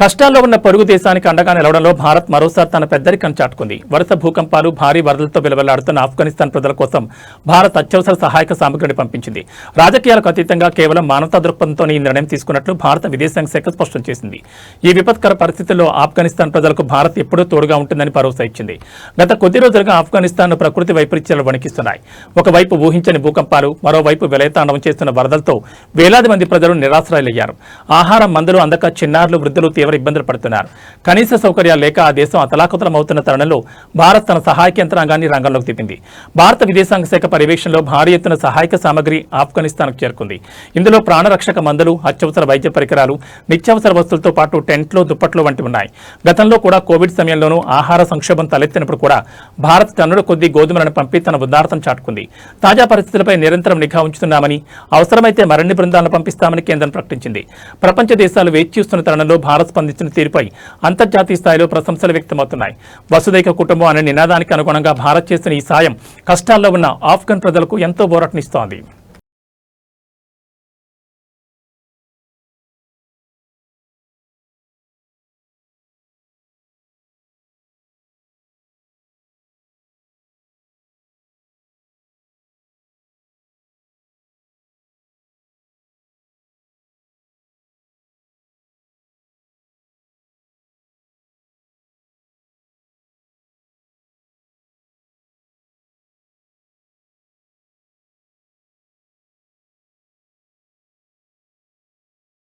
కష్టాల్లో ఉన్న పొరుగు దేశానికి అండగా నిలవడంలో భారత్ మరోసారి తన పెద్దరికం చాటుకుంది. వరుస భూకంపాలు, భారీ వరదలతో విలవెల్లాడుతున్న ఆఫ్ఘనిస్తాన్ ప్రజల కోసం భారత్ అత్యవసర సహాయక సామగ్రిని పంపించింది. రాజకీయాలకు అతీతంగా కేవలం మానవతా దృక్పథంతో ఈ నిర్ణయం తీసుకున్నట్లు భారత విదేశాంగ శాఖ స్పష్టం చేసింది. ఈ విపత్కర పరిస్థితుల్లో ఆఫ్ఘనిస్తాన్ ప్రజలకు భారత్ ఎప్పుడూ తోడుగా ఉంటుందని భరోసా ఇచ్చింది. గత కొద్ది రోజులుగా ఆఫ్ఘనిస్తాన్ ప్రకృతి వైపరీత్యాలు వణికిస్తున్నాయి. ఒకవైపు ఊహించని భూకంపాలు, మరోవైపు విలయతాండవం చేస్తున్న వరదలతో వేలాది మంది ప్రజలు నిరాశ్రయులయ్యారు. ఆహారం, మందులు అందక చిన్నారులు, వృద్ధులు తీవ్ర ఇబ్బందులు పడుతున్నారు. కనీస సౌకర్యాలు లేక ఆ దేశం అతలాకుతలమవుతున్న తరుణంలో భారత్ తన సహాయక యంత్రాంగాన్ని రంగంలోకి దింపింది. భారత విదేశాంగ శాఖ పర్యవేక్షణలో భారీ ఎత్తున సహాయక సామగ్రి ఆఫ్ఘనిస్తాన్కు చేరుకుంది. ఇందులో ప్రాణరక్షక మందులు, అత్యవసర వైద్య పరికరాలు, నిత్యావసర వస్తువులతో పాటు టెంట్లు, దుప్పట్లు వంటి ఉన్నాయి. గతంలో కూడా కోవిడ్ సమయంలోనూ ఆహార సంక్షోభం తలెత్తినప్పుడు కూడా భారత్ టన్నుల కొద్దీ గోధుమలను పంపి తన ఉదారతను చాటుకుంది. తాజా పరిస్థితులపై నిరంతరం నిఘా ఉంచుతున్నామని, అవసరమైతే మరిన్ని బృందాలను పంపిస్తామని కేంద్రం ప్రకటించింది. ప్రపంచ దేశాలు వేచి చూస్తున్న తరుణంలో భారత్ స్పందించిన తీరుపై అంతర్జాతీయ స్థాయిలో ప్రశంసలు వ్యక్తమవుతున్నాయి. వసుదైక కుటుంబం అనే నినాదానికి అనుగుణంగా భారత్ చేసిన ఈ సాయం కష్టాల్లో ఉన్న ఆఫ్ఘన్ ప్రజలకు ఎంతో ఊరటనిస్తోంది.